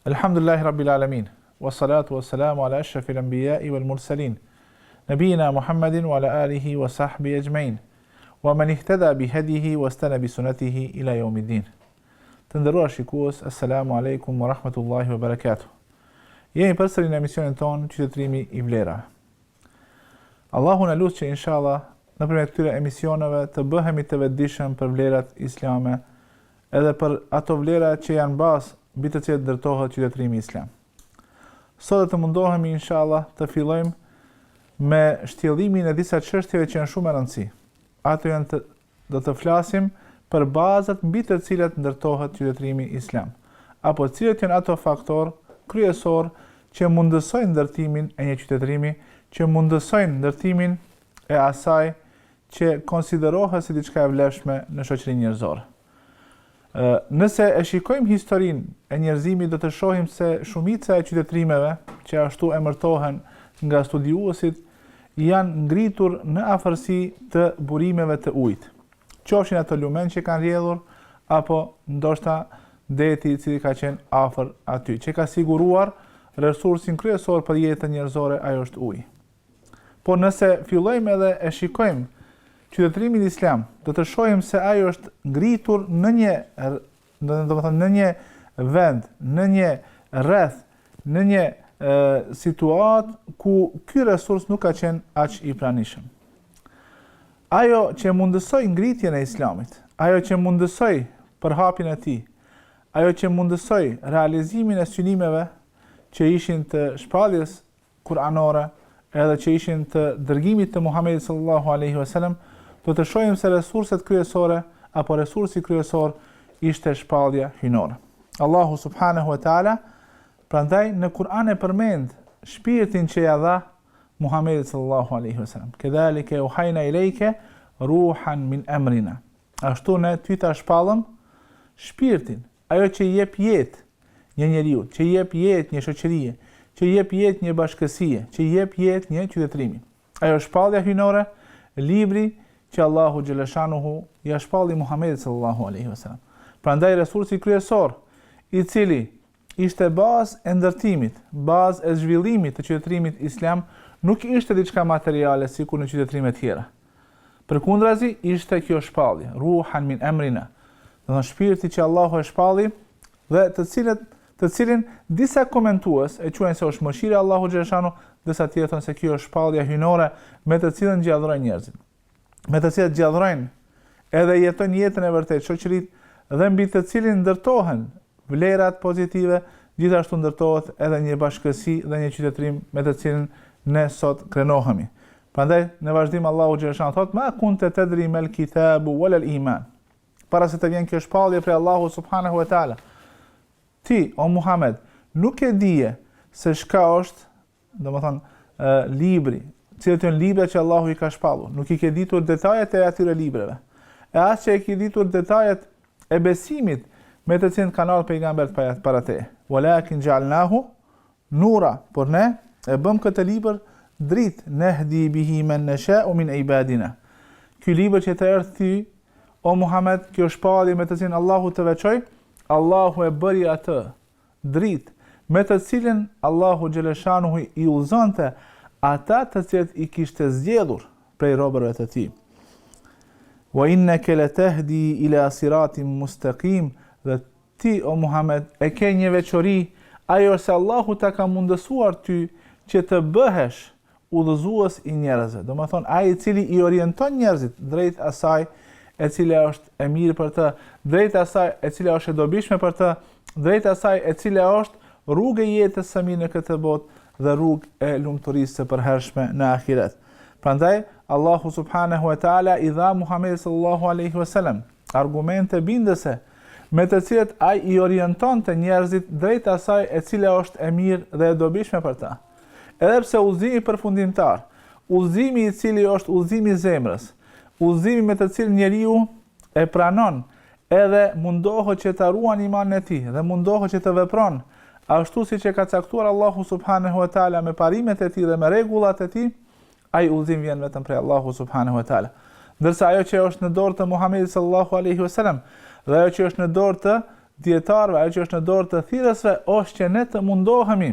Alhamdulillahi Rabbil Alamin, wassalatu wassalamu ala ashrafil anbiya'i wal mursalin, nabiyina Muhammedin wa ala alihi wa sahbihi ajma'in, wa man ihtada bi hadihi wa istana bi sunnatihi ila yawmiddin. Të nderuar shikues, assalamu alaikum wa rahmatullahi wa barakatuh. Jemi përsëri në emisionin ton Qytetërimi i vlerave. Allahu na lut që inshallah nëpërmjet këtyre emisioneve të bëhemi të vetëdijshëm për vlerat islame, edhe për ato vlera që janë bazë mbi të cilat ndërtohet qytetërimi islam. Sot do të mundohemi inshallah të fillojmë me shtjellimin e disa çështjeve që janë shumë e rëndësishme. Ato janë do të flasim për bazat mbi të cilat ndërtohet qytetërimi islam, apo cilët janë ato faktor kryesor që mundësojnë ndërtimin e një qytetërimi, që mundësojnë ndërtimin e asaj që konsiderohet si diçka e vlefshme në shoqërinë njerëzore. Nëse e shikojmë historinë e njerëzimit, do të shohim se shumica e qytetërimeve që ashtu emërtohen nga studiuesit janë ngritur në afërsi të burimeve të ujit. Qofshin ato lumen që kanë rrjedhur, apo ndoshta deti i cili ka qenë afër aty, që ka siguruar resursin kryesor për jetën njerëzore, ajo është uji. Po nëse fillojmë edhe e shikojmë qytetërimin islam, do të shohim se ajo është ngritur në një vend, në një rreth, në një situatë ku ky resurs nuk ka qenë aq i pranishëm. Ajo që mundësoi ngritjen e islamit, ajo që mundësoi përhapjen e tij, ajo që mundësoi realizimin e synimeve që ishin të shpalljes kuranore, edhe që ishin të dërgimit të Muhamedit sallallahu alaihi wasallam, do të shohim se resurset kryesore, apo resursi kryesor, ishte shpallja hyjnore. Allahu subhanahu wa ta'ala, prandaj në Kur'an e përmend shpirtin që ja dha Muhamedit sallallahu alaihi wasallam. Kedhalika uhayna ilayka ruhan min amrina. Ashtu ne ty ta shpallëm shpirtin, ajo që jep jetë një njeriu, që jep jetë një shoqërie, që jep jetë një bashkësie, që jep jetë një qytetërimi. Ajo shpallja hyjnore, libri që Allahu xhaleshanuhu ja shpalli Muhamedit sallallahu alaihi wasallam. Prandaj resursi kryesor, i cili ishte bazë e ndërtimit, bazë e zhvillimit të qytetërimit islam, nuk ishte diçka materiale sikur në qytetërimet tjera. Përkundrazi ishte kjo shpallje, ruhan min amrina, do të thonë shpirti që Allahu e shpalli dhe të cilin disa komentues e quajnë se është mëshira e Allahu xhaleshanu, disa tjerë thonë se kjo është shpallja hyjnore me të cilën gjallërojnë njerëzit, me të cilat gjallërojnë edhe jetojnë jetën e vërtetë shoqëritë dhe mbi të cilin ndërtohen vlerat pozitive, gjithashtu ndërtohet edhe një bashkësi dhe një qytetërim me të cilin ne sot krenohemi. Prandaj në vazhdim Allahu xhaleshanu thotë: "Ma kunta tadri mal kitabu wala al iman." Para se të vjen kjo shpallje prej Allahu subhanahu wa taala, ti o Muhammed nuk e dije se çka është, domethënë libri, cilët janë libra që Allahu i ka shpallur. Nuk i ke ditur detajet e atyre librave. E as që i ke ditur detajet e besimit me të cilën kanë ardhur pejgamberet para te. Walakin ja'alnahu nura, por ne e bëm këtë libër dritë, nehdi bihi man nasha'u min ibadina. Ky libër që të erdhi ty, o Muhammed, kjo shpallje me të cilën Allahu të veçoi, Allahu e bëri atë dritë me të cilën Allahu xhaleshanuhu i udhëzonte ata të cilët i kishte zgjedhur prej robërve të tij. Wa innaka latahdi ila siratin mustaqim, dhe ti o Muhammed e ke një veçori, ajo se Allahu ta ka mundësuar ty që të bëhesh udhëzues i njerëzve. Domethënë ai i cili i orienton njerëzit drejt asaj e cila është e mirë për të, drejt asaj e cila është e dobishme për të, drejt asaj e cila është rrugë e jetës së mirë në këtë botë dhe rrugë e lumturisë së përhershme në ahiret. Prandaj Allahu subhanahu wa taala i dha Muhamedit sallallahu alaihi wasallam argumente bindëse me të cilat ai i orientonte njerëzit drejt asaj e cila është e mirë dhe e dobishme për ta. Edhe pse udhëzimi përfundimtar, udhëzimi i cili është udhëzimi i zemrës, udhëzimi me të cilin njeriu e pranon edhe mundohet që të ruan imanin e tij dhe mundohet që të vepron ashtu siç e ka caktuar Allahu subhanahu wa taala me parimet e tij dhe me rregullat e tij, ai udhëzim vjen vetëm prej Allahu subhanahu wa taala. Ndërsa ajo që është në dorë të Muhamedit sallallahu alaihi wasallam dhe ajo që është në dorë të dietarëve, ajo që është në dorë të thirrësve, është që ne të mundohemi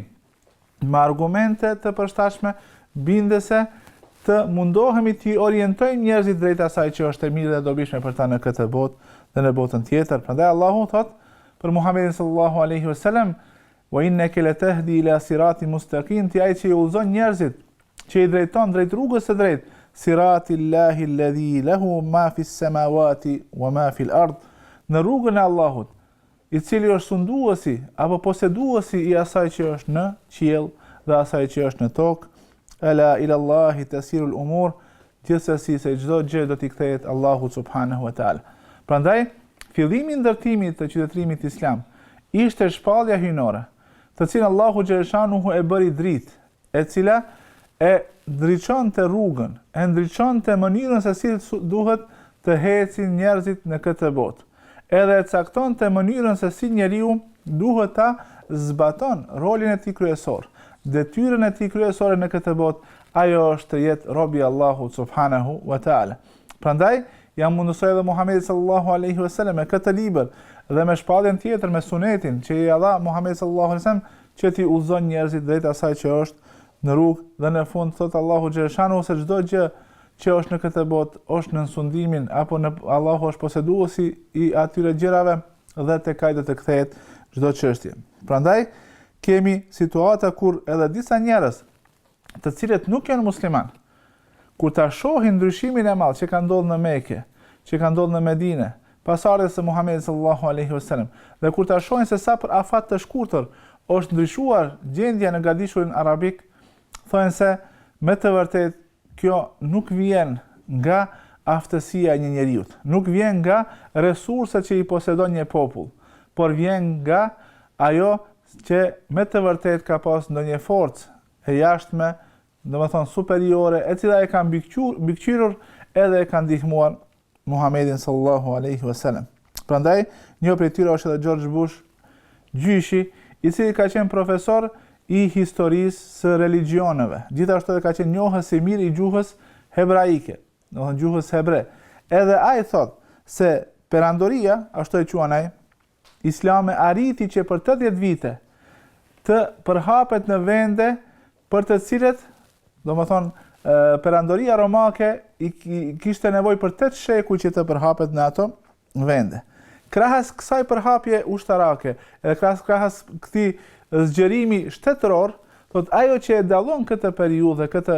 me argumente të përshtatshme, bindese, të mundohemi të orientojmë njerëzit drejt asaj që është e mirë dhe dobishme për ta në këtë botë dhe në botën tjetër. Prandaj Allahu thot për Muhamedit sallallahu alaihi wasallam: "Wa innaka latahdi ila siratin mustaqim", ti ai që i udhëzon njerëzit, që i drejton drejt rrugës së drejtë, siratillahi alladhi lahu ma fi samawati wa ma fi al-ard, në rrugën e Allahut, i cili është sunduesi apo poseduesi i asaj që është në qiell dhe asaj që është në tokë. Ala ila Allahi tasirul umur, gjithsesi se çdo gjë do t'i kthehet Allahut subhanahu wa taala. Prandaj, fillimi i ndërtimit të qytetërimit islam ishte shpallja hyjnore, të cilën Allahu xhaleshanuhu e bëri dritë, e cila e ndriçonte rrugën, e ndriçonte mënyrën se si duhet të ecin njerëzit në këtë botë. Edhe e caktonte mënyrën se si njeriu duhet ta zbaton rolin e tij kryesor, detyrën e tij kryesore në këtë botë, ajo është të jetë robi i Allahut subhanahu wa taala. Prandaj jam mundësoj edhe Muhamedi sallallahu alaihi wasallam me këtë libër dhe me shpalljen tjetër me sunetin që i dha Muhamedi sallallahu alaihi wasallam që ti udhëzon njerëzit drejt asaj që është në rrugë, dhe në fund thot Allahu xhaleshanu se çdo gjë që është në këtë botë është në sundimin apo në Allahu është poseduesi i atyre gjërave dhe tek ai do të kthehet çdo çështje. Prandaj kemi situata kur edhe disa njerëz të cilët nuk janë musliman, kur ta shohin ndryshimin e madh që ka ndodhur në Mekë, që ka ndodhur në Medinë, pas ardhes së Muhamedit sallallahu alaihi wasallam, dhe kur ta shohin se sa për afat të shkurtër është ndryshuar gjendja në gadishurin arabik, thonë se me të vërtet kjo nuk vjen nga aftësia e një njeriu, nuk vjen nga resurset që i posedon një popull, por vjen nga ajo që me të vërtet ka pas ndonjë forcë e jashtme, domethënë superiore, e cila e ka mbikëqyrur edhe e ka ndihmuar Muhamedit sallallahu alaihi wasallam. Prandaj një prej tyre është edhe George Bush, gjyshi, i cili ka qenë profesor i historisë së religioneve. Gjithashtu edhe ka qenë njohës i mirë i gjuhës hebraike, domethënë gjuhës hebre. Edhe ai thot se perandoria, ashtu e quan ai, Islami arriti që për 80 vite të përhapet në vende për të cilët, domethënë perandoria romake kishte nevojë për 8 shekuj që të përhapet në ato vende. Krahas kësaj përhapje ushtarake, edhe krahas këtij zgjerimi shtetëror, thot ajo që e dallon këtë periudhë, këtë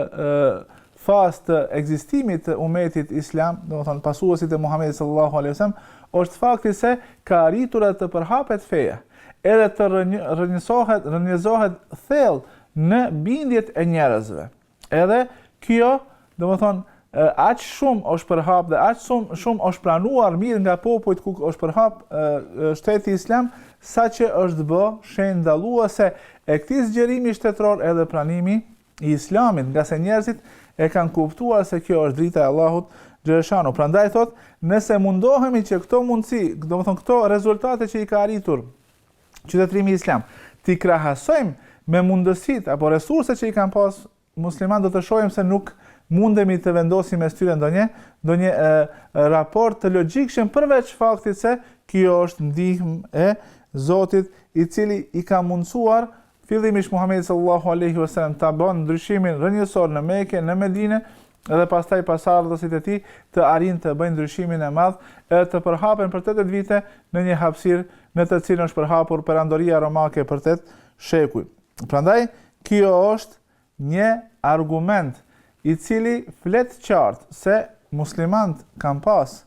fazë të ekzistimit të umetit islam, domethënë pasuesit e Muhamedit sallallahu alaihi wasallam, është fakti se ka arritur të përhapet feja, edhe të rrënjëzohet thellë në bindjet e njerëzve. Edhe kjo, domethënë, aq shumë është përhap dhe aq shumë është planuar mirë nga popujt ku është përhap shteti islam, saqë është bë shenjë dalluese e këtij zgjerimi shtetëror edhe pranimi i islamit, nga se njerëzit e kanë kuptuar se kjo është drita e Allahut xhaleshanu. Prandaj thot, nëse mundohemi që këto mundësi, domethënë këto rezultate që i ka arritur qytetërimi islam, t'i krahasojmë me mundësitë apo resurset që i kanë pas musliman, do të shohim se nuk mundemi të vendosim mes tyre ndonjë raport të logjikshëm përveç faktit se kjo është ndihmë e Zotit, i cili i ka mundsuar fillimisht Muhamedit sallallahu alaihi wasallam ta bën ndryshimin rrënjësor në Mekë, në Medinë, edhe pastaj pasardhësit e tij të arrin të bëjnë ndryshimin e madh e të përhapen për 80 vite në një hapësirë në të cilën është përhapur perandoria romake për 8 shekuj. Prandaj kjo është një argument i cili flet qartë se muslimanët kanë pas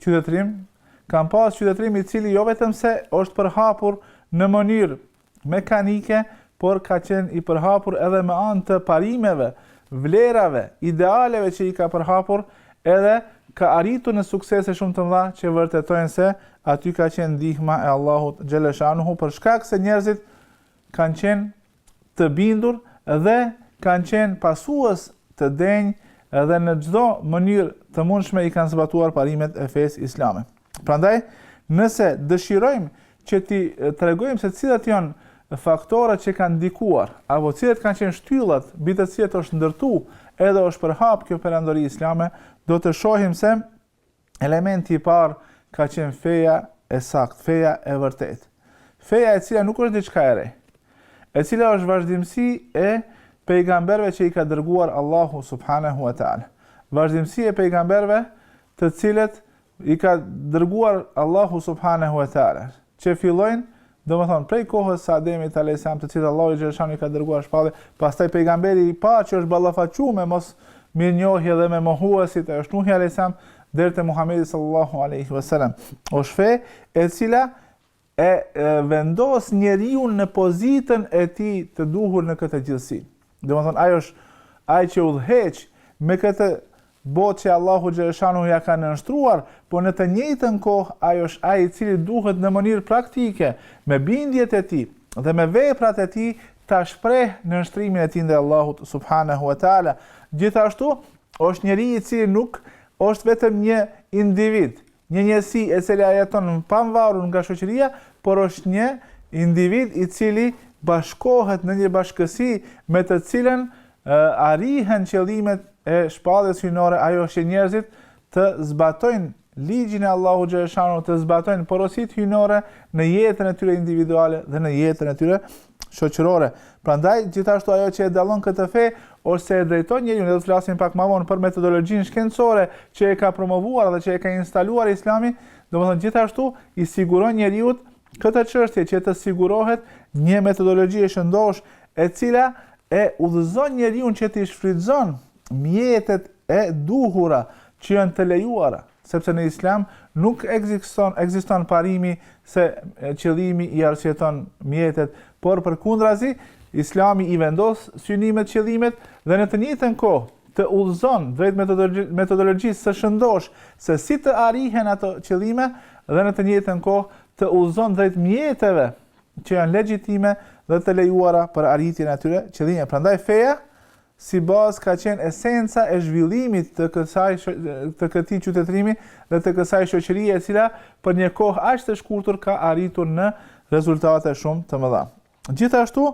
qytetërim i cili jo vetëm se është përhapur në mënyrë mekanike, por ka qenë i përhapur edhe me anë të parimeve, vlerave, idealeve që i ka përhapur, edhe ka arritur në suksese shumë të mëdha që vërtetojnë se aty ka qenë ndihma e Allahut xhaleshanuhu, për shkak se njerëzit kanë qenë të bindur dhe kanë qenë pasues të denj edhe në çdo mënyrë të mundshme i kanë zbatuar parimet e fesë islame. Prandaj Nëse dëshirojmë që ti tregojmë se cilat janë faktorët që kanë ndikuar, apo cilat kanë qenë shtyllat mbi të cilat është ndërtuar edhe është përhap kjo perandori islame, do të shohim se elementi i parë ka qenë feja e saktë, feja e vërtetë. Feja e cila nuk është diçka e re, e cila është vazhdimsi e pejgamberëve që i ka dërguar Allahu subhanahu wa ta'ala. Vazhdimsi e pejgamberëve të cilët i ka dërguar Allahu subhanahu wa ta'ala, që fillojnë, domethënë prej kohës së Ademit alayhis salam, të cilët Allahu xhaleshani i ka dërguar shpallë, pastaj pejgamberi i parë që është ballafaquar me mos mirënjohje dhe me mohuesit e është Nuhi alayhis salam deri te Muhamedi sallallahu alaihi wasallam. Është fe e cila e vendos njeriu në pozitën e tij të duhur në këtë gjithësi. Domethënë ai është ai që udhëheq me këtë botë që Allahu xhaleshanu ja ka nënshtruar, por në të njëjtën kohë ai është ai i cili duhet në mënyrë praktike, me bindjet e tij dhe me veprat e tij ta shpreh nënshtrimin e tij ndaj Allahut subhanahu wa taala. Gjithashtu është njeriu i cili nuk është vetëm një individ, një njësi e cila jeton pavarur nga shoqëria, por është një individ i cili bashkohet në një bashkësi me të cilën arrihen qëllimet e shpalljes hyjnore, ajo është që njerëzit të zbatojnë ligjin e Allahu xhaleshanu, të zbatojnë porositë hyjnore në jetën e tyre individuale dhe në jetën e tyre shoqërore. Prandaj gjithashtu ajo që e dallon këtë fe ose se e drejton njeriu, ne do të flasim pak më vonë për metodologjinë shkencore që e ka promovuar dhe që e ka instaluar Islami, domethënë gjithashtu i siguron njeriu këtë çështje që të sigurohet një metodologji e shëndosh e cila e udhëzon njeriu që të shfrytëzon mjetet e duhura që janë të lejuara, sepse në Islam nuk ekziston parimi se qëllimi i arsyeton mjetet, por përkundrazi Islami i vendos synimet, qëllimet dhe në të njëjtën kohë të udhëzon drejt metodologjisë së shëndosh se si të arrihen ato qëllime dhe në të njëjtën kohë të udhëzon drejt mjeteve që janë legjitime dhe të lejuara për arritjen e atyre qëllimeve. Prandaj feja si bazë ka qenë esenca e zhvillimit të këtij qytetërimi dhe të kësaj shoqërie e cila për një kohë aq të shkurtër ka arritur në rezultate shumë të mëdha. Gjithashtu,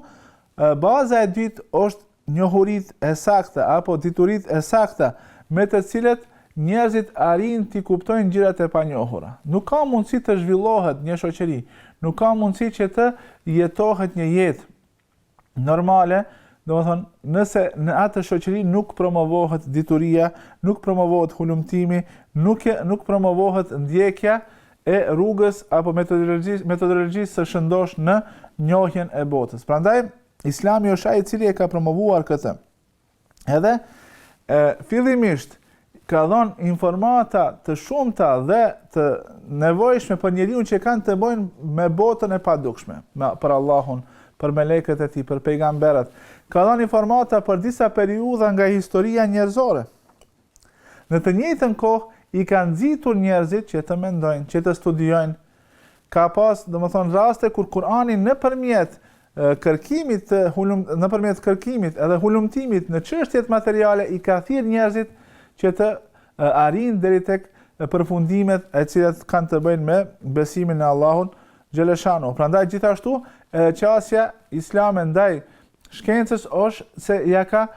baza e dytë është njohuritë e sakta apo dituritë e sakta me të cilët njerëzit arrin të kuptojnë gjërat e panjohura. Nuk ka mundësi të zhvillohet një shoqëri, nuk ka mundësi që të jetohet një jetë normale, domethënë nëse në atë shoqëri nuk promovohet dituria, nuk promovohet hulumtimi, nuk promovohet ndjekja e rrugës apo metodologjisë së shëndosh në njohjen e botës. Prandaj Islami është ai i cili e ka promovuar këtë. Edhe fillimisht ka dhënë informata të shumta dhe të nevojshme për njeriu që kanë të bëjnë me botën e padukshme, për Allahun, për melekët e tij, për pejgamberët. Ka dhënë informata për disa periudha nga historia njerëzore. Në të njëjtën kohë i ka nxitur njerëzit që të mendojnë, që të studiojnë. Ka pas, domethënë, raste kur Kur'ani nëpërmjet kërkimit edhe hulumtimit në çështjet materiale i ka thirrë njerëzit që të arrijnë deri tek përfundimet e cilat kanë të bëjnë me besimin në Allahun xhaleshanu. Prandaj gjithashtu qasja islame ndaj shkencës është se ja ka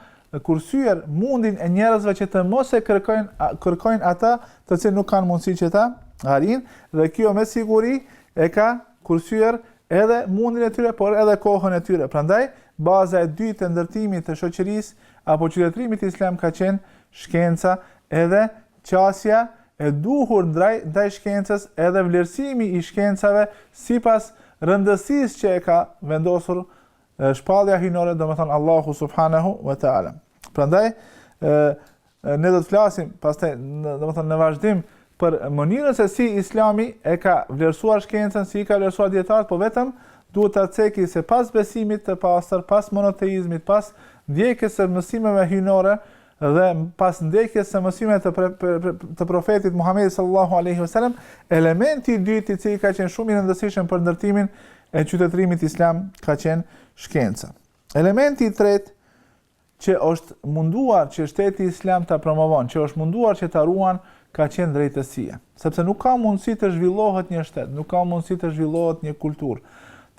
kursyer mundin e njerëzve që të mos e kërkojnë ata të cilët nuk kanë mundësi që ta arrijnë, dhe kjo me siguri e ka kursyer edhe mundin e tyre, por edhe kohën e tyre. Prandaj baza e dytë e ndërtimit të shoqërisë apo qytetërimit islam ka qenë shkenca, edhe qasja e duhur ndaj shkencës, edhe vlerësimi i shkencave sipas rëndësisë që e ka vendosur shpallja hyjnore, domethënë Allahu subhanahu wa taala. Prandaj ne do të flasim pastaj domethënë në vazhdim për mënyrën se si Islami e ka vlerësuar shkencën, si i ka vlerësuar dietarët, po vetëm duhet ta ceki se pas besimit të pastër, pas monoteizmit, pas ndjekjes së mësimeve hyjnore dhe pas ndjekjes së mësimeve të profetit Muhamedi sallallahu alaihi wasallam, elementi i dytë i cili ka qenë shumë i rëndësishëm për ndërtimin e qytetërimit islam ka qenë shkenca. Elementi i tretë që është munduar që shteti islam ta promovon, që është munduar që ta ruan, ka qenë drejtësia. Sepse nuk ka mundësi të zhvillohet një shtet, nuk ka mundësi të zhvillohet një kulturë,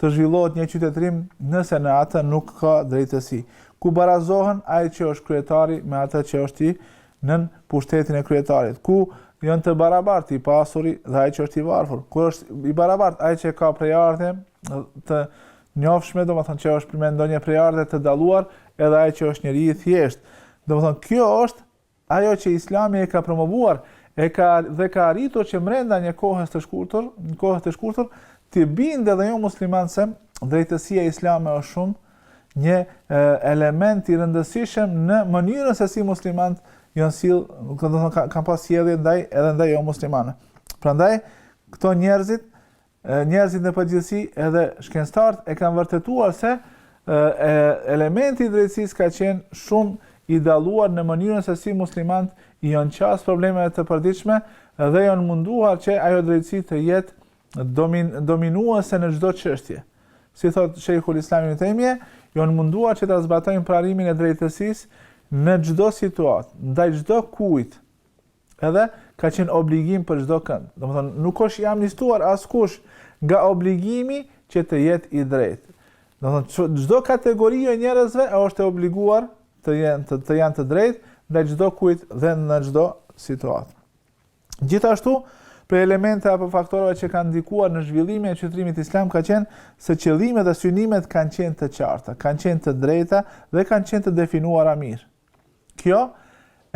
të zhvillohet një qytetërim nëse në atë nuk ka drejtësi. Ku barazohen ai që është kryetari me atë që është i nën pushtetin e kryetarit. Ku janë të barabartë i pasuri dhe ai që është i varfër. Ku është i barabartë ai që ka prejardhje të njofshme, domethënë që është me ndonjë prejardhje të dalluar, edhe ai që është njeri i thjeshtë. Domethënë kjo është ajo që Islami e ka promovuar dhe ka arritur që brenda një kohë të shkurtër, të bindë edhe jo musliman se drejtësia islame është shumë një element i rëndësishëm në mënyrën se si muslimanët janë sill, kanë pas sjellje ndaj jo muslimane. Prandaj këto njerëzit në përgjithësi edhe shkencëtarët e kanë vërtetuar se elementi i drejtësisë ka qenë shumë i dalluar në mënyrën se si muslimanët i janë qas problemeve të përditshme dhe janë munduar që ajo drejtësi të jetë dominuese në çdo çështje. Si thot Sheikhul Islam Ibn Taymiyah, janë munduar që ta zbatojnë pranimin e drejtësisë në çdo situatë, ndaj çdo kujt. Edhe ka qenë obligim për çdo kënd. Domethënë nuk është i amnistuar askush nga obligimi që të jetë i drejtë. Domethënë çdo kategori e njerëzve është e obliguar të janë të drejtë ndaj çdo kujt dhe në çdo situatë. Gjithashtu, për elemente apo faktorëve që kanë ndikuar në zhvillimin e qytetërimit islam ka qenë se qëllimet dhe synimet kanë qenë të qarta, kanë qenë të drejta dhe kanë qenë të definuara mirë. Kjo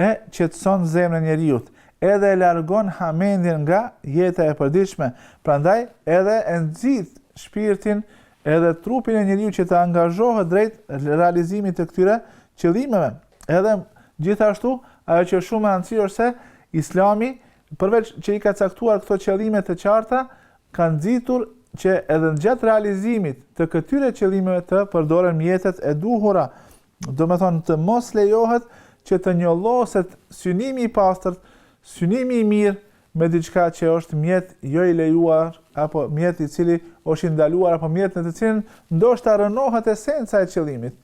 e qetëson zemrën e njeriu, edhe e largon hamendjen nga jeta e përditshme, prandaj edhe e nxit shpirtin edhe trupin e njeriu që të angazhohet drejt realizimit të këtyre qëllimeve. Edhe gjithashtu, ajo që është shumë e rëndësishme se Islami, përveç që i ka caktuar këto qëllime të qarta, ka nxitur që edhe gjatë realizimit të këtyre qëllimeve të përdoren mjetet e duhura. Domethënë të mos lejohet që të njolloset synimi i pastërt, synimi i mirë me diçka që është mjet jo i lejuar apo mjet i cili është i ndaluar apo mjet në të cilin ndoshta rënohet esenca e qëllimit.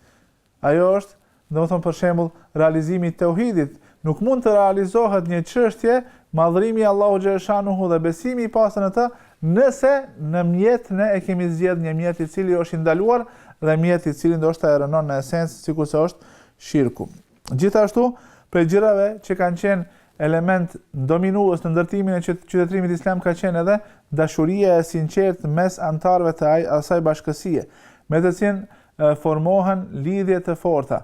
Ajo është, domethënë për shembull, realizimi i tauhidit. Nuk mund të realizohet një çështje, madhërimi i Allahu xhaleshanuhu dhe besimi i pastër në të, nëse në mjet ne e kemi zgjedhur një mjet i cili është i ndaluar dhe mjet i cili ndoshta e rënon në esencë, sikurse është shirku. Gjithashtu, për gjërave që kanë qenë element dominues në ndërtimin e qytetërimit islam ka qenë edhe dashuria e sinqertë mes anëtarëve të asaj bashkësie, me të cilën formohen lidhje të forta,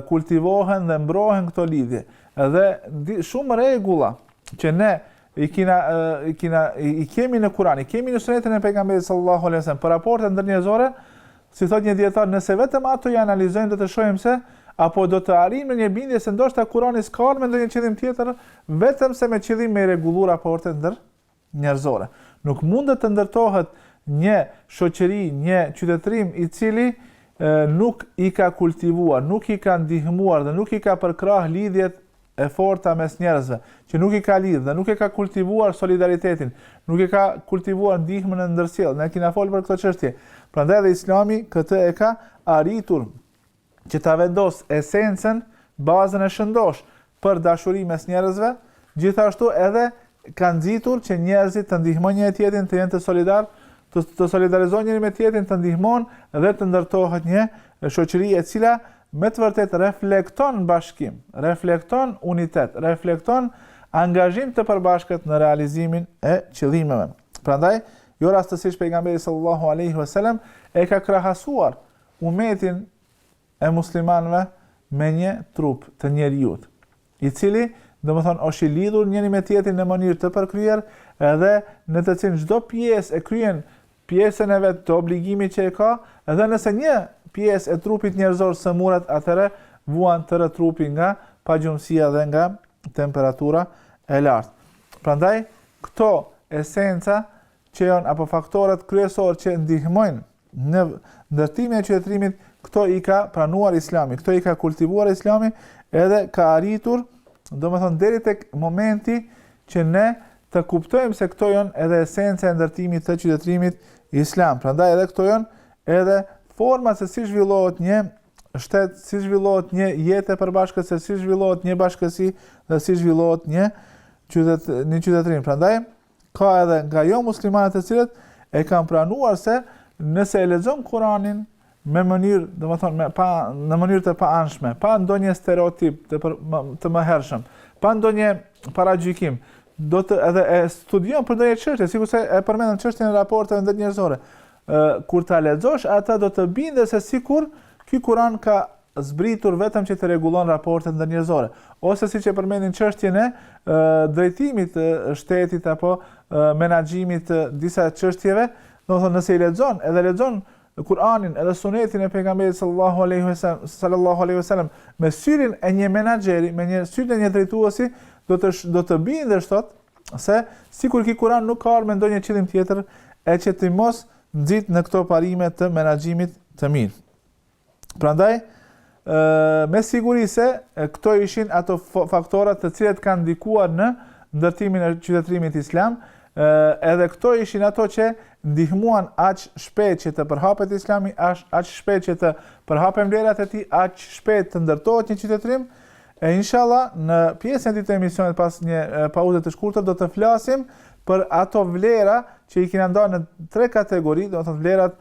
kultivohen dhe mbrohen këto lidhje. Dhe shumë rregulla që ne i kemi në Kur'an, i kemi në Sunetin e pejgamberit sallallahu alaihi wasallam për raporte ndërnjerëzore, si thot një dietar, nëse vetëm ato i analizojmë do të shohim se apo do të arrijmë në një bindje se ndoshta Kur'ani s'ka me ndonjë qëllim tjetër vetëm se me qëllim me rregulluar raporte ndërnjerëzore. Nuk mund të ndërtohet një shoqëri, një qytetërim i cili nuk i ka kultivuar, nuk i ka ndihmuar dhe nuk i ka përkrah lidhjet e forta mes njerëzve, që nuk i ka lidhë dhe nuk i ka kultivuar solidaritetin, nuk i ka kultivuar ndihmën e ndërsjellë. Ne kemi folur për këtë çështje. Prandaj edhe Islami këtë e ka arritur që ta vendos esencën, bazën e shëndosh për dashuri mes njerëzve, gjithashtu edhe ka nxitur që njerëzit të ndihmojnë njëri tjetrin, të jenë të solidar, të solidarizohen njëri me tjetrin, të ndihmojnë dhe të ndërtohet një shoqëri e cila me të vërtet reflekton bashkim, reflekton unitet, reflekton angazhim të përbashkët në realizimin e qëllimeve. Prandaj, jo rastësisht pejgamberi sallallahu alaihi wasallam e ka krahasuar umetin e muslimanëve me një trup të njeriut, i cili domethënë është i lidhur njëri me tjetrin në mënyrë të përkryer, edhe në të cilin çdo pjesë e kryen pjesën e vet të obligimit që e ka, edhe nëse një pjesë e trupit njerëzor sëmuret, atëre vuan tërë trupi nga pagjumësia dhe nga temperatura e lartë. Prandaj, këto esenca që janë apo faktorët kryesorë që ndihmojnë në ndërtimin e qytetërimit, këto i ka pranuar Islami, këto i ka kultivuar Islami, edhe ka arritur, domethënë deri tek momenti që ne të kuptojmë se këto janë edhe esenca e ndërtimit të qytetërimit islam. Prandaj edhe këto janë edhe forma se si zhvillohet një shtet, si zhvillohet një jetë e përbashkët, se si zhvillohet një bashkësi dhe si zhvillohet një qytetërinë. Prandaj ka edhe nga jo muslimanët të cilët e kanë pranuar se nëse e lexon Kur'anin me mënyrë, domethënë në mënyrë të paanshme, pa ndonjë stereotip të mëhershëm, pa ndonjë paragjykim, do të edhe e studion për ndonjë çështje, sikurse e përmendën çështjen e raporteve ndërnjerëzore. Kur ta lexosh atë do të bindesh se sikur ky Kur'an ka zbritur vetëm që të rregullon raportet ndërnjerëzore, ose siç e përmendin çështjen e drejtimit të shtetit apo menaxhimit të disa çështjeve, domethënë nëse i lexon Kur'anin edhe sunetin e pejgamberit sallallahu alaihi wasallam me syrin e një menaxheri, me syrin e një drejtuesi, do të bindesh thot se sikur ky Kur'an nuk ka me ndonjë qëllim tjetër e që ti mos nxit në këto parime të menaxhimit të mirë. Prandaj me siguri se këto ishin ato faktorat të cilët kanë ndikuar në ndërtimin e qytetërimit islam. Edhe këto ishin ato që ndihmuan aq shpejt që të përhapet Islami, aq shpejt që të përhapen vlerat e tij, aq shpejt të ndërtohet një qytetërim. E inshallah në pjesën e dytë të emisionit pas një pauze të shkurtër do të flasim për ato vlera që i kena ndarë në 3 kategori, do të thotë vlerat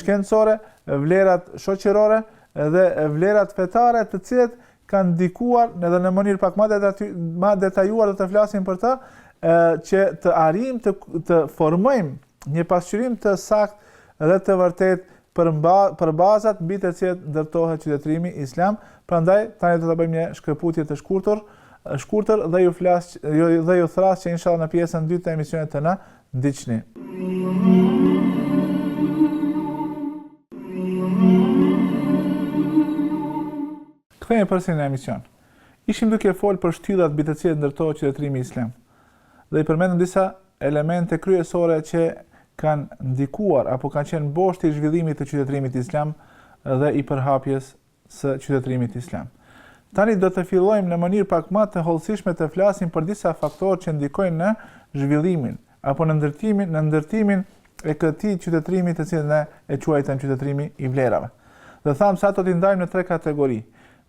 shkencore, vlerat shoqërore dhe vlerat fetare, të cilat kanë ndikuar edhe në mënyrë pak më detajuar do të flasim për të, që të arrijmë të formojmë një pasqyrim të saktë dhe të vërtet për bazat mbi të cilat ndërtohet qytetërimi islam. Prandaj tani do të bëjmë një shkëputje të shkurtër dhe ju thras që inshallah në pjesën 2 të emisionit të na ndiqni. Kthehemi përsëri në emision. Ishim duke folur për shtyllat mbi të cilat ndërtohet qytetërimi islam. Dhe i përmendëm disa elemente kryesore që kanë ndikuar apo kanë qenë boshti i zhvillimit të qytetërimit islam dhe i përhapjes së qytetërimit islam. Tani do të fillojmë në mënyrë pak më të hollësishme të flasim për disa faktorë që ndikojnë në zhvillimin apo në ndërtimin e këtij qytetërimi të cilin ne e quajmë qytetërimi i vlerave. Dhe thamë se ato t'i ndajmë në 3 kategori.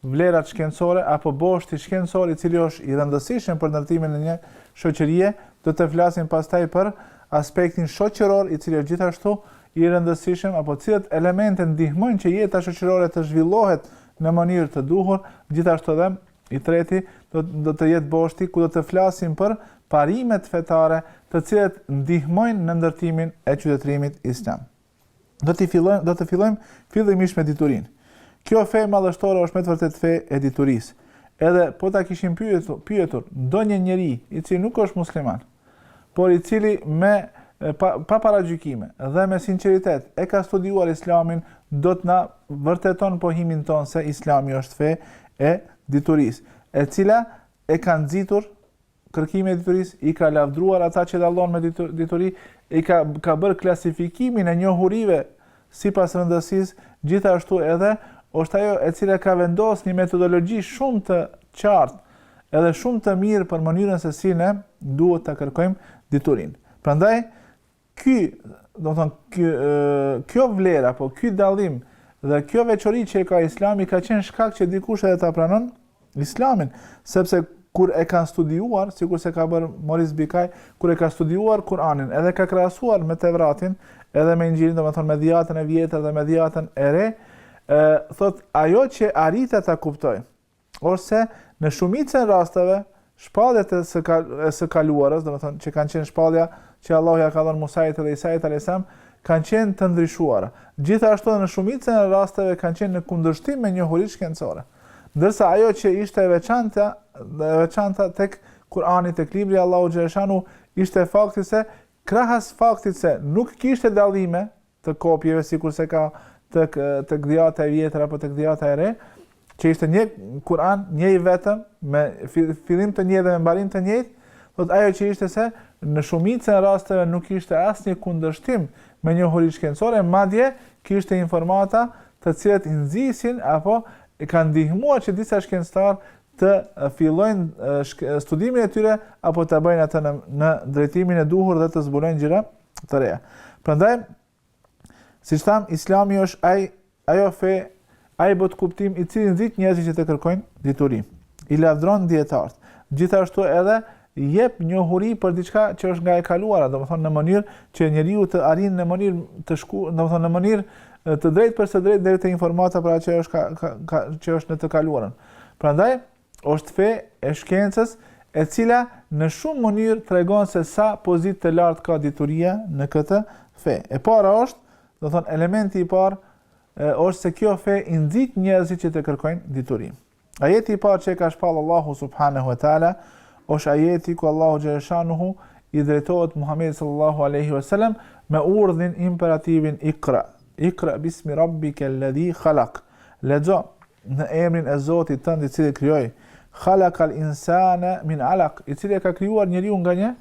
Vlerat shkencore apo boshti shkencor i cili është i rëndësishëm për ndërtimin e një shoqërie, do të flasim pastaj për aspektin shoqëror i cili është gjithashtu i rëndësishëm apo cilat elemente ndihmojnë që jeta shoqërore të zhvillohet në mënyrë të duhur, gjithashtu edhe i treti do të jetë boshti ku do të flasim për parimet fetare të cilat ndihmojnë në ndërtimin e qytetërimit islam. Do të fillojmë fillimisht me diturinë. Kjo fe madhështore është me të vërtet fe e diturisë. Edhe po ta kishim pyetur ndonjë njeri i cili nuk është musliman, por i cili pa paragjykime dhe me sinqeritet e ka studiuar islamin, do të na vërteton pohimin ton se islami është fe e diturisë, e cila e ka nxitur kërkimin e diturisë, i ka lavdruar ata që dallon me dituri, i ka bërë klasifikimin e njohurive sipas rëndësisë, gjithashtu edhe është ajo e cila ka vendosur një metodologji shumë të qartë edhe shumë të mirë për mënyrën se si ne duhet ta kërkojmë diturinë. Prandaj kjo vlerë apo ky dallim dhe kjo veçori që ka Islami ka qenë shkak që dikush edhe ta pranon Islamin, sepse kur e kanë studiuar, sikur se ka bërë Moris Bikaj, kur e ka studiuar Kur'anin, edhe ka krahasuar me Tevratin, edhe me Injilin, domethënë me dhjetën e vjetër dhe me dhjetën e re, thot ajo që arrita ta kuptoj, ose në shumicën e rasteve shpalljet e së kaluarës, domethënë që kanë qenë shpallja që Allahu ja ka dhënë Musait dhe Isait alayhis salam, kanë qenë të ndryshuara. Gjithashtu në shumicën e rasteve kanë qenë në kundërshtim me njohuritë shkencore. Ndërsa ajo që ishte e veçanta tek Kur'ani, tek libri i Allahu xhaleshanu, ishte fakti se krahas faktit se nuk kishte dallime të kopjeve sikurse ka tek dhjata e vjetër apo tek dhjata e re, që ishte një Kur'an, një i vetëm, me fillim të njëjtë dhe me mbarim të njëjtë, thot ajo që ishte se në shumicën e rasteve nuk ishte asnjë kundërshtim me njohuritë shkencore, madje kishte informata të cilat i nxisin apo e kanë ndihmuar që disa shkencëtar të fillojnë studimin e tyre apo të bëjnë atë në drejtimin e duhur dhe të zbulojnë gjëra të reja. Prandaj, siç tham, Islami është ajo fe, ai bot kuptim i cili nxit njerëzit që të kërkojnë dituri. I lavdron dietarët. Gjithashtu edhe jep njohuri për diçka që është nga e kaluara, domethënë në mënyrë që njeriu të arrijë në mënyrë të domethënë në mënyrë të drejtë për së drejtë deri te informata për atë që është që është në të kaluarën. Prandaj është fe e shkencës e cila në shumë mënyrë tregon se sa pozitë të lartë ka dituria në këtë fe. E para është, domethënë elementi i parë është se kjo fe i nxit njerëzit që të kërkojnë dituri. Ajeti i parë që ka shpall Allahu subhanahu wa taala është ajeti ku Allahu xhaleshanuhu i drejtohet Muhamedit sallallahu alaihi wasallam me urdhin imperativin Iqra. Iqra bismi rabbika alladhi khalaq. Lexo në emrin e Zotit tënd i cili krijoi. Khalaqal insana min alaq, i cili ka krijuar njeriu nga një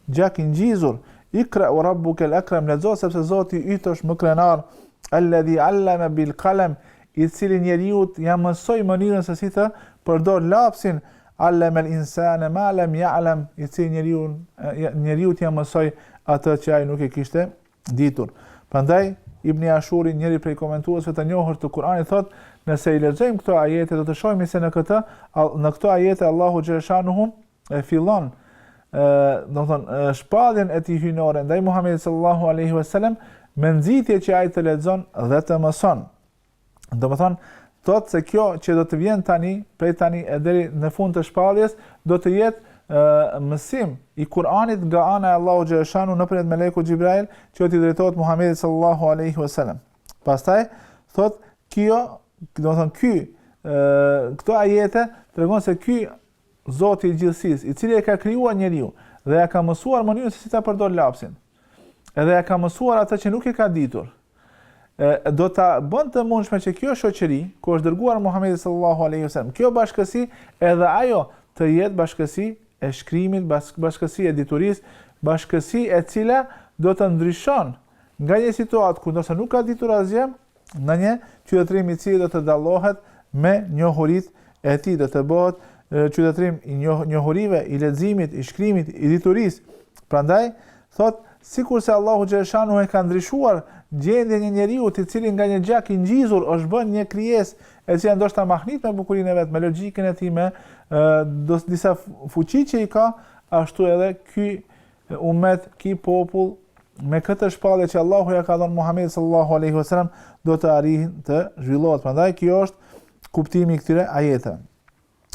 gjak i ngjizur. Iqra wa rabbuka al-akram, lexo sepse Zoti yt është më krenar. Alladhi allama bil qalam, i cili njeriu ja mësoi mënyrën se si të përdor lapsin. Allama al-insana ma lam ya'lam, i cili njeriu ja mësoi atë që ai nuk e kishte ditur. Prandaj Ibn Ashuri, njëri prej komentuesve të njohur të Kuranit, thotë, nëse i lexojmë këto ajete do të shohim se në këto ajete Allahu xhaleshanuhu fillon domethënë shpalljen e tij hyjnore ndaj Muhamedit sallallahu alaihi wasallam me nxitje që ai të lexon dhe të mëson. Domethënë thotë se kjo që do të vjen tani e deri në fund të shpalljes do të jetë mësim i Kur'anit nga ana e Allahu xhaleshanuhu nëpërmjet melekut Xhibrail që t'i drejtohet Muhamedit sallallahu alaihi wasallam. Pastaj thotë kjo, domethënë këto ajete tregon se ky Zoti i gjithësisë, i cili e ka krijuar njeriu dhe ja ka mësuar mënyrën se si ta përdor lapsin, edhe ja ka mësuar atë që nuk e ka ditur, do ta bën të mundshme që kjo shoqëri, ku është dërguar Muhamedi sallallahu alaihi wasallam, kjo bashkësi edhe ajo të jetë bashkësi e shkrimit, bashkësi e diturisë, bashkësi e cila do të ndryshon nga një situatë ku ndoshta nuk ka ditur asgjë, në një qytetërim i cili do të dallohet me njohuritë e tij, do të bëhet qytetërim i njohurive, i leximit, i shkrimit, i diturisë. Prandaj thot, sikurse Allahu xhaleshanuhu e ka ndryshuar gjendjen e njeriu i cili nga një gjak i ngjizur është bën një krijesë e cila ndoshta mahnit me bukurinë e vet, me logjikën e tij, me disa fuqi që i ka, ashtu edhe ky ummet, ky popull me këtë shpallje që Allahu ja ka dhënë Muhamedit sallallahu alaihi wasallam do të arrijë të zhvillohet. Prandaj kjo është kuptimi i këtyre ajeteve.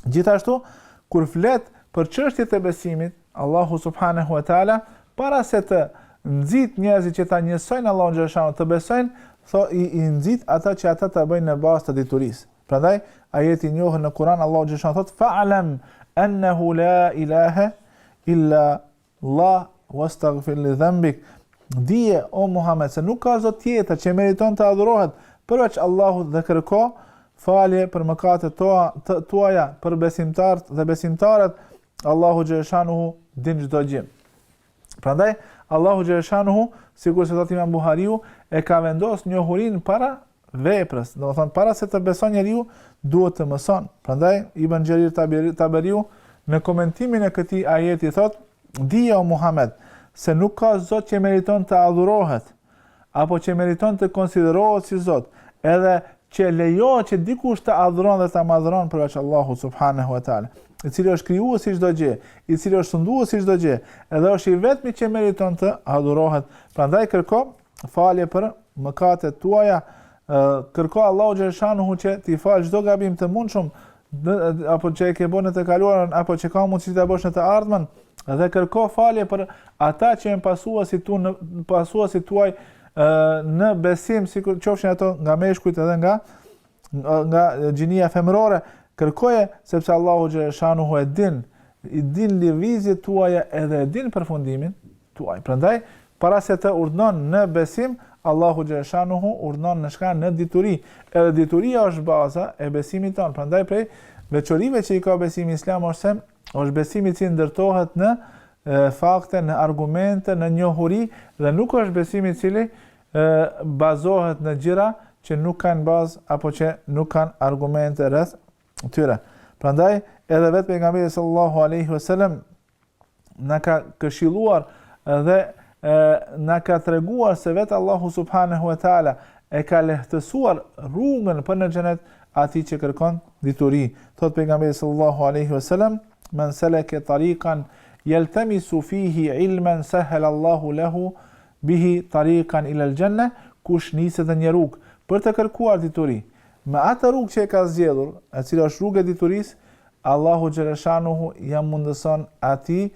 Gjithashtu, kur flet për çështjet e besimit, Allahu subhanahu wa taala para se të nxit njerëzit që ta njësojnë Allahun xhaleshanuhu të besojnë, i nxit ata që ata ta bëjnë në bazë të diturisë. Prandaj ajeti i njohur në Kur'an Allahu xhaleshanuhu thotë fa'lam annahu la ilaha illa Allah wastaghfir li dhanbik. Dije o Muhammed se nuk ka zot tjetër që meriton të adhurohet përveç Allahut dhe kërko falje për mëkatet tuaja, për besimtarët dhe besimtarët, Allahu xhaleshanuhu din çdo gjë. Prandaj Allahu xhaleshanuhu, sikur se thotë Imam Buhariu, e ka vendosur njohurinë para veprës, domethënë para se të beson njeriu duhet të mëson. Prandaj Ibn Jarir Taberiu në komentimin e këtij ajeti thotë, dije o Muhammed se nuk ka zot që meriton të adhurohet apo që meriton të konsiderohet si zot, edhe që lejohet që dikush të adhuron dhe të madhron përveç Allahut subhanahu wa taala, i cili është krijuesi çdo gjë, i cili është sunduesi çdo gjë, edhe është i vetmi që meriton të adhurohet. Prandaj kërko falje për mëkatet tuaja, kërko Allahu xhaleshanuhu që t'i fal çdo gabim të mundshëm, apo që e ke bërë në të kaluarën, apo që ka mundësi ta bësh në të ardhmen, dhe kërko falje për ata që janë pasuesit tuaj në besim, sikur qofshin ato nga meshkujt edhe nga gjinia femërore, kërkoje sepse Allahu xhaleshanuhu e din lëvizjet tuaja edhe e din përfundimin tuaj. Prandaj para se të urdhnon në besim, Allahu xhaleshanuhu urdhnon në shka në dituri. Edhe dituria është baza e besimit tonë. Prandaj prej veçorive që i ka besimi islam është besimi që ndërtohet në fakte, në argumente, në njohuri, dhe nuk është besimi i cili bazohet në gjëra që nuk kanë bazë apo që nuk kanë argumente rreth tyre. Prandaj edhe vetë pejgamberi sallallahu alaihi wasallam na ka këshilluar dhe na ka treguar se vetë Allahu subhanahu wa taala e ka lehtësuar rrugën për në xhenet atij që kërkon dituri. Thot pejgamberi sallallahu alaihi wasallam, "Man salaka tariqan yaltamisu fihi ilman sahhala Allahu lahu bihi tariqan ila al-janna, kush niset në një rrugë për të kërkuar dituri, me atë rrugë që e ka zgjedhur, e cila është rruga e diturisë, Allahu xhaleshanuhu ja mundëson atij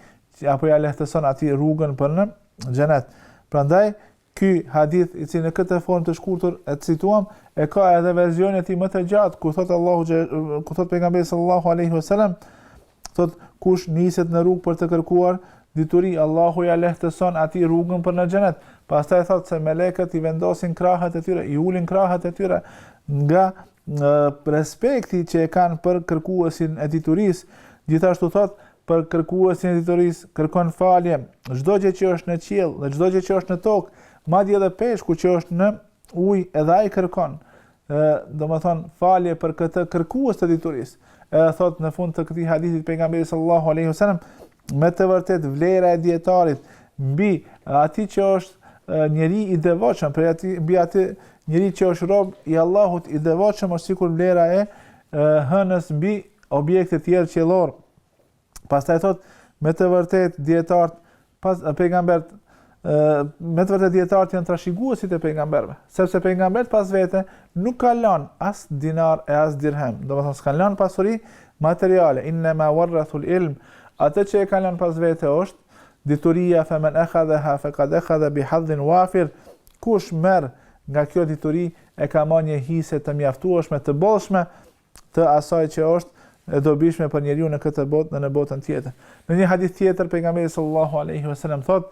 apo ja lehtëson atij rrugën për në xhenet. Prandaj ky hadith i cili në këtë formë të shkurtër e cituam, e ka edhe versionin e tij më të gjatë ku thot pejgamberi sallallahu alaihi wasallam, thot kush niset në rrugë për të kërkuar dituri, Allahu ja lehtëson atij rrugën për në xhenet. Pastaj thot se melekët i vendosin krahët e tyre, i ulin krahët e tyre nga respekti që e kanë për kërkuesin e diturisë. Gjithashtu thot për kërkuesin e diturisë kërkon falje, çdo gjë që është në qiell dhe çdo gjë që është në tokë, madje edhe peshku që është në ujë, edhe ai kërkon. Domethënë falje për këtë kërkues të diturisë. Edhe thot në fund të këtij hadithi pejgamberi sallallahu alaihi wasallam, me të vërtet vlera e dietarit mbi atij që është njeri i devotshëm, mbi atë njeri që është rob i Allahut i devotshëm, është sikur vlera e hënës mbi objekte të tjera qiellor. Pastaj thot me të vërtet dietarët me të vërtet dietarët janë trashëguesit e pejgamberëve, sepse pejgambert pas vete nuk kanë lënë as dinar e as dirhem, domethënë s'kan lënë pasuri materiale, inma warathul ilm, atë që e kanë lënë pas vete është dituria, faman akhadhaha faqad akhadha bihadhin wafir, kush merr nga kjo dituri e ka marrë një hise të mjaftueshme, të bollshme të asaj që është e dobishme për njeriu në këtë botë dhe në botën tjetër. Në një hadith tjetër pejgamberi sallallahu alaihi wasallam thot: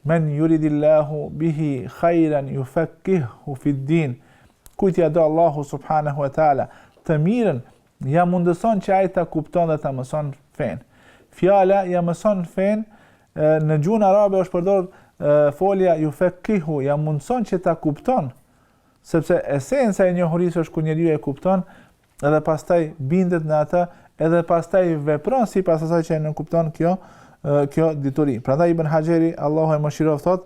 "Men yuridillahu bihi khairan yufaqihu fid-din." Kujt ja do Allahu subhanahu wa taala të mirën, ja mundëson që ai ta kupton dhe ta mëson fen. Fjala ja mëson fen në gjuhën arabe është përdorur folja yufaqihu, ja mundëson që ta kupton, sepse esenca e njohurisë është kur njeriu e kupton edhe pastaj bindet në atë, edhe pastaj vepron sipas asaj që e kupton kjo dituri. Prandaj Ibn Hajeri, Allahu e mëshiroft, thot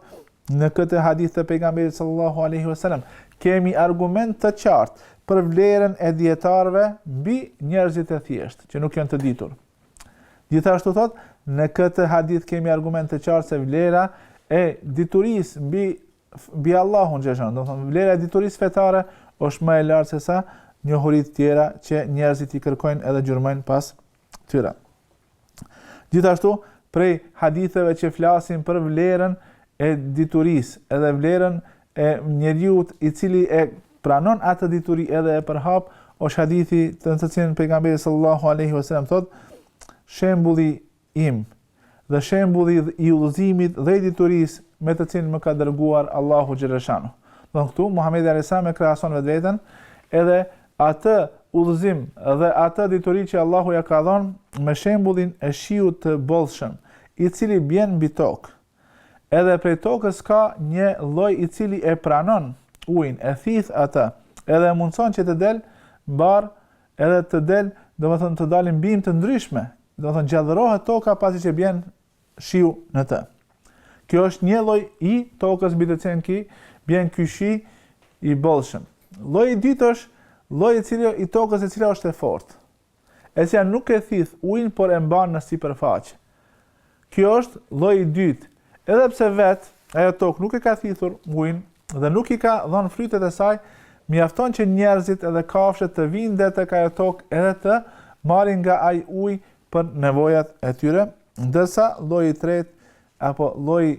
në këtë hadith të pejgamberit sallallahu alaihi wasallam, kemi argument të qartë për vlerën e dietarëve mbi njerëzit e thjeshtë që nuk janë të ditur. Gjithashtu thot, në këtë hadith kemi argument të qartë se vlera e diturisë mbi Allahun xhaleshan, do të thonë vlera e diturisë fetare është më e lartë se sa njohuritë tjera që njerëzit i kërkojnë edhe gjurmojnë pas tyre. Gjithashtu, prej haditheve që flasin për vlerën e diturisë, edhe vlerën e njeriut i cili e pranon atë dituri edhe e përhap, është hadithi të cilin pejgamberi sallallahu alaihi wasallam thot: shembulli im dhe shembulli i udhëzimit dhe i diturisë me të cilin më ka dërguar Allahu xhaleshanu. Do këtu Muhamedi alayhis salam e krahason vetveten edhe atë udhëzim dhe atë dituri që Allahu ja ka dhënë me shembullin e shiut të bollshëm, i cili bjen mbi tokë. Edhe prej tokës ka një lloj i cili e pranon ujin, e thith atë, edhe mundson që të del mbar, edhe të del, domethënë të dalin bimë të ndryshme, domethënë gjallërohet toka pasi që bjen shiu në të. Kjo është një lloj i tokës mbi të cilin bjen ky shi i bollshëm. Lloji i dytë është lloji i tokës e cila është e fortë, e cila nuk e thith ujin, por e mban në sipërfaqe. Kjo është lloji i dytë. Edhe pse ajo tokë nuk e ka thithur ujin dhe nuk i ka dhënë frytet e saj, mjafton që njerëzit edhe kafshët të vinë dhe tek ajo tokë edhe të marrin nga ai ujë për nevojat e tyre, ndërsa lloji i tretë apo lloji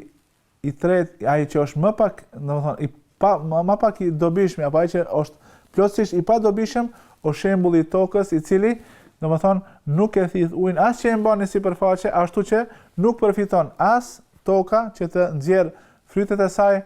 i tretë, ai që është më pak, domethënë më pak i dobishëm, apo ai që është plotësisht i padobishëm, është shembulli i tokës i cili domethënë nuk e thith ujin as që e mban në sipërfaqe, ashtu që nuk përfiton as toka që të nxjerr frytet e saj,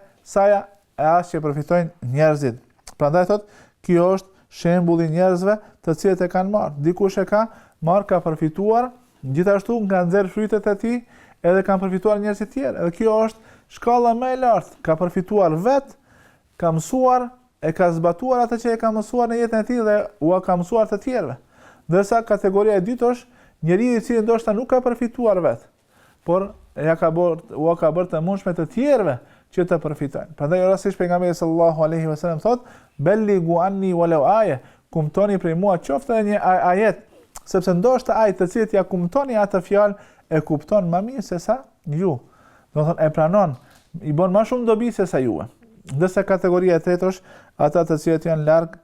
e as që përfitojnë njerëzit. Prandaj thot, kjo është shembulli i njerëzve të cilët e kanë marrë. Dikush e ka marrë, ka përfituar, gjithashtu nga nxjerr frytet e tij, edhe kanë përfituar njerëz të tjerë. Edhe kjo është shkalla më e lartë. Ka përfituar vet, ka mësuar, e ka zbatuar atë që e ka mësuar në jetën e tij dhe u ka mësuar të tjerëve. Ndërsa kategoria e dytë është njeriu i cili ndoshta nuk ka përfituar vet, por u ka bërë të mundshme të tjerëve që të përfitojnë. Prandaj rastësisht pejgamberi sallallahu alaihi wasallam thot: "Belligu anni walau aya", kumtoni prej mua qoftë edhe një ajet, sepse ndoshta ai të cilët ja kumtoni atë fjalë e kupton më mirë se sa ju. Do të thonë e pranon, i bën më shumë dobi se sa juve. Ndërsa kategoria e tretë është ata të cilët janë larg,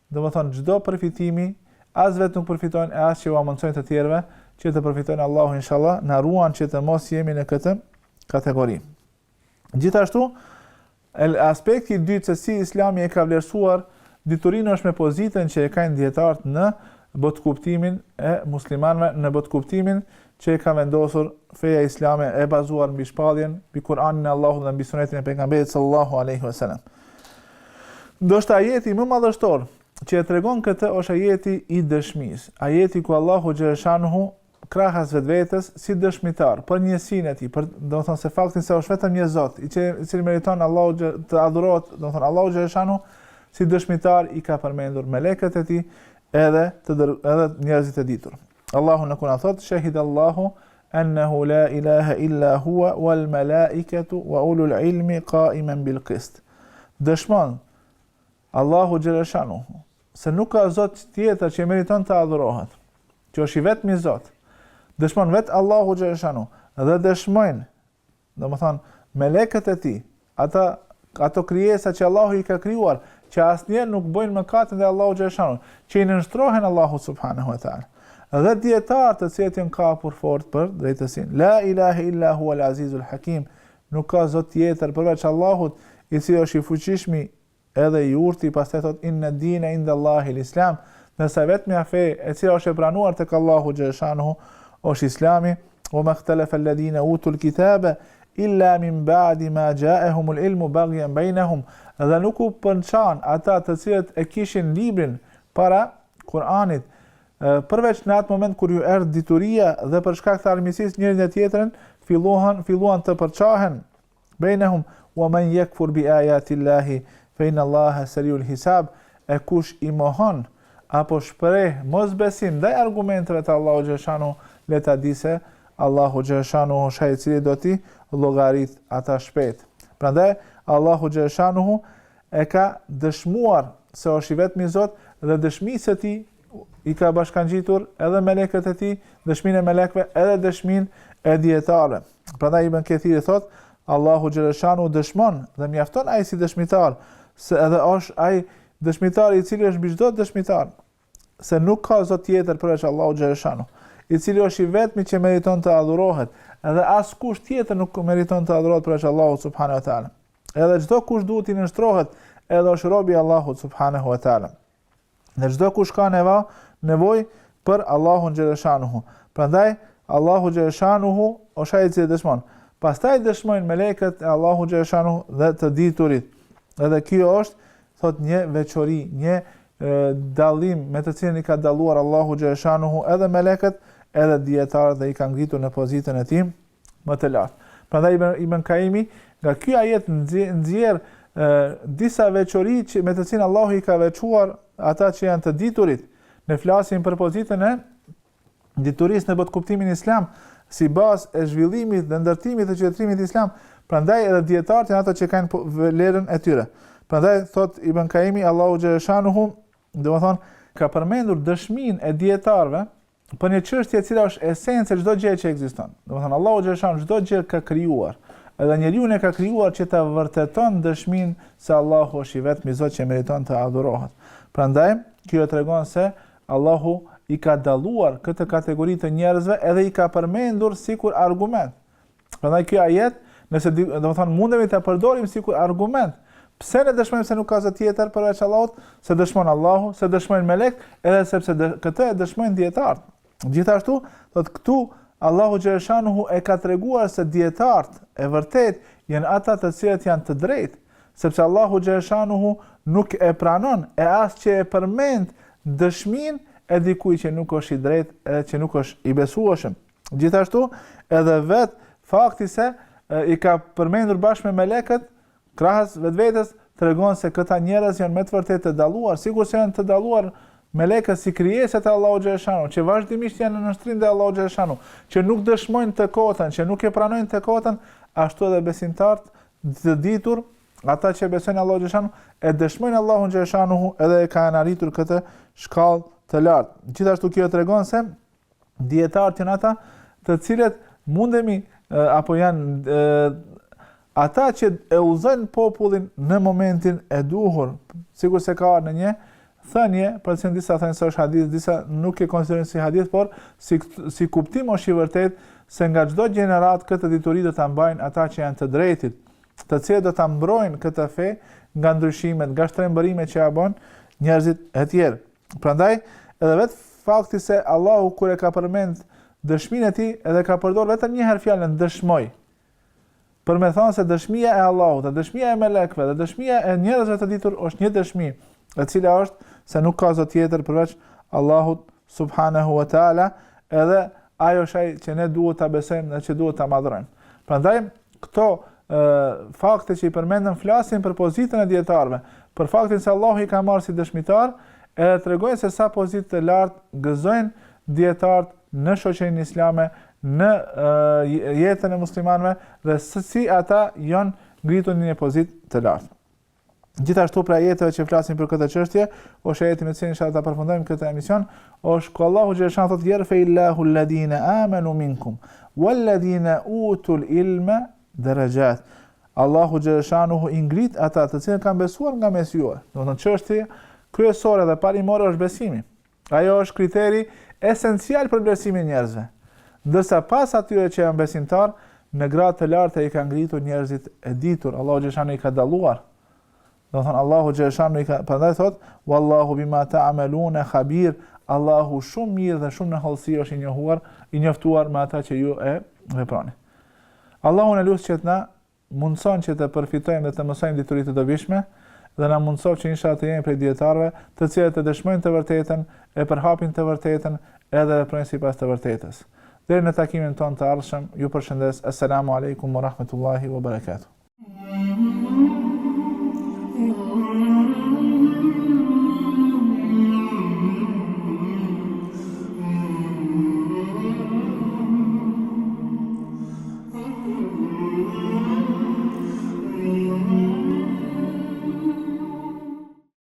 do të thonë çdo përfitimi, as vetë nuk përfitojnë, as që u amundsojnë të tjerëve që të përfitojnë. Allahu inshallah na ruan që të mos jemi në këtë kategori. Gjithashtu, aspekti i dytë se si Islami e ka vlerësuar diturinë është me pozitën që e kanë dietarët në botkuptimin e muslimanëve, në botkuptimin që e ka vendosur feja islame e bazuar mbi shpalljen, mbi Kur'anin e Allahut dhe mbi sunetin e pejgamberit sallallahu alaihi wasallam. Ndoshta ajeti më madhështor që e tregon këtë është ajeti i dëshmisë. Ajeti ku Allahu xhaleshanuhu krahas vetvetes si dëshmitar për njësinë e tij, për domethënë se faktin se është vetëm një Zot, i cili meriton Allahu të adhurohet, domethënë Allahu xhaleshanuhu si dëshmitar i ka përmendur melekët e tij edhe njerëzit e ditur. Allahu në Kur'an thot: "Shahidallahu annahu la ilaha illa huwa wal malaikatu wa ulul ilmi qa'iman bil qist." Dëshmon Allahu xhaleshanuhu se nuk ka Zot tjetër që meriton të adhurohet, që është i vetmi Zot. Dëshmon vetë Allahu xhaleshanuhu dhe dëshmojnë, domethënë melekët e tij, ato krijesa që Allahu i ka krijuar, që asnjëherë nuk bëjnë mëkatin dhe Allahu xhaleshanuhu, që i nënshtrohen Allahu subhanahu wa taala. Dhe dietarët të cilët janë kapur fort për drejtësinë. La ilaha illa huwa al-azizul hakim. Nuk ka Zot tjetër përveç Allahut, i cili është i fuqishmi edhe i urtë, pastaj thot inna dina inda Allahi al-islam. Nëse vetmja fe e cila është e pranuar tek Allahu xhaleshanuhu është Islami. Wa ma ikhtalafa alladhina utul kitaba illa min ba'di ma ja'ahumul ilmu baghyan bainahum. Dhe nuk u pënçan ata të cilët e kishin librin para Kur'anit, përveç në atë moment kur ju erdhi dituria dhe për shkak të armiqësisë njëri me tjetrin filluan të përçahen bainahum wa man yakfur bi ayati llahi fa inna Allaha sariul hisab. E kush i mohon apo shpreh mosbesim ndaj argumenteve të Allahu xhaleshanuhu, le ta di se Allahu xhaleshanuhu është ai i cili do t'i llogarit ata shpejt. Prandaj Allahu xhaleshanuhu e ka dëshmuar se është i vetmi Zot dhe dëshmisë e tij i ka bashkangjitur edhe melekët e tij, dëshminë e melekëve edhe dëshminë e dietarëve. Prandaj Ibn Kathiri thot, Allahu xhaleshanuhu dëshmon dhe mjafton ai si dëshmitar, se edhe është ai dëshmitar i cili është mbi çdo dëshmitar, se nuk ka Zot tjetër përveç Allahu xhaleshanuhu, i cili është i vetmi që meriton të adhurohet, edhe askush tjetër nuk meriton të adhurohet përveç Allahut subhanahu wa taala. Edhe çdo kush duhet i nënshtrohet, edhe është robi i Allahut subhanahu wa taala. Në çdo kush ka nevojë për Allahun xhaleshanuhu. Prandaj Allahu xhaleshanuhu është ai i cili dëshmon. Pastaj dëshmojnë melekët e Allahu xhaleshanuhu dhe të diturit. Edhe kjo është thot një veçori, një dallim me të cilin i ka dalluar Allahu xhaleshanuhu edhe melekët, edhe dietarët dhe i ka ngritur në pozitën e tij më të lartë. Prandaj Ibn Kaimi nga ky ajet nxjerr disa veçori që me të cilin Allahu i ka veçuar ata që janë të diturit. Ne flasim për pozitën e diturisë në botkuptimin islam, si bazë e zhvillimit dhe ndërtimit të qytetërimit islam. Prandaj edhe dietarët janë ato që kanë vlerën e tyre. Prandaj thot Ibn Kaimi, Allahu xhaleshanuhu, domethënë ka përmendur dëshminë e dietarëve për një çështje e cila është esenca e çdo gjë që ekziston. Domethënë Allahu xhaleshanuhu çdo gjë ka krijuar, edhe njeriu e ka krijuar që ta vërteton dëshminë se Allahu është i vetmi Zot që meriton të adhurohet. Prandaj kjo tregon se Allahu i ka dalluar këtë kategori të njerëzve edhe i ka përmendur sikur argument. Prandaj ky ajet, nëse domethënë mundemi ta përdorim sikur argument, pse ne dëshmojmë se nuk ka Zot tjetër përveç Allahut, se dëshmon Allahu, se dëshmojnë melek, edhe sepse këtë e dëshmojnë dietarët. Gjithashtu, thotë këtu Allahu xhaleshanuhu e ka treguar se dietarët e vërtet janë ata të cilët janë të drejtë, sepse Allahu xhaleshanuhu nuk e pranon e as që e përmend dëshminë e dikujt që nuk është i drejtë, edhe që nuk është i besueshëm. Gjithashtu, edhe vet fakti se i ka përmendur bashkë me melekët krahas vetvetes tregon se këta njerëz janë me të vërtetë të dalluar, sikur se janë të dalluar melekët si krijesat e Allahu xhaleshanuhu, që vazhdimisht janë në nënshtrim te Allahu xhaleshanuhu, që nuk dëshmojnë të kotën, që nuk e pranojnë të kotën, ashtu edhe besimtarët të ditur, ata që besojnë Allahu xhaleshanuhu, e dëshmojnë Allahun xhaleshanuhu edhe e kanë arritur këtë shkallë të lartë. Gjithashtu kjo tregon se dietarët janë ata të cilët mundemi apo janë ata që e udhëzojnë popullin në momentin e duhur, sikur se ka në një thënie, për të disa thënë se është hadith, disa nuk e konsiderojnë si hadith, por si kuptim është i vërtet se nga çdo gjenerat këtë dituri do ta mbajnë ata që janë të drejtit, të cilët do ta mbrojnë këtë fe nga ndryshimet, nga shtrembërimet që ja bën njerëzit e tjerë. Prandaj, edhe vetë fakti se Allahu kur e ka përmend dëshminë e tij, edhe ka përdorur vetëm një herë fjalën dëshmoj. Për me thënë se dëshmia e Allahut, dëshmia e melekëve, dhe dëshmia e njerëzve të ditur është një dëshmi, e cila është se nuk ka zot tjetër përveç Allahut subhanahu wa taala, edhe ajo është ai që ne duhet ta besojmë dhe që duhet ta madhrojmë. Prandaj këto fakte që i përmendëm flasin për pozitën e dietarëve, për faktin se Allahu i ka marrë si dëshmitar, edhe tregojnë se sa pozitë të lartë gëzojnë dietarët në shoqërinë islame, në jetën e muslimanëve dhe si ata janë ngritur në një pozitë të lartë. Gjithashtu pra ajeteve që flasin për këtë çështje, është ajeti me cilin inshallah ta përfundojmë këtë emision, është ku Allahu xhaleshan thotë yarfa'illahu alladhina amanu minkum walladhina utul ilma darajat. Allahu xhaleshanuhu i ngrit ata të cilët kanë besuar nga mes juaj. Domethënë çështja kryesore dhe parimore është besimi. Ajo është kriteri esencial për besimin e njerëzve. Ndërsa pas atyre që janë besimtar, në gradë të lartë i ka ngritur njerëzit e ditur, Allahu xhaleshanu i ka dalluar. Do thonë Allahu xhaleshanu i ka, prandaj thot wallahu bima ta'maluna khabir, Allahu shumë mirë dhe shumë në hollësi është i njohuar, i njoftuar me ata që ju e veproni. Allahu na lut që të na mundson që të përfitojmë dhe të mësojmë dituri të dobishme, dhe na mundson që inshallah të jemi prej dietarëve, të cilët të dëshmojnë të vërtetën, e përhapin të vërtetën, edhe veprojnë sipas të vërtetës. Deri në takimin tonë të ardhshëm, ju përshëndes. Assalamu alaikum wa rahmatullahi wa barakatuh.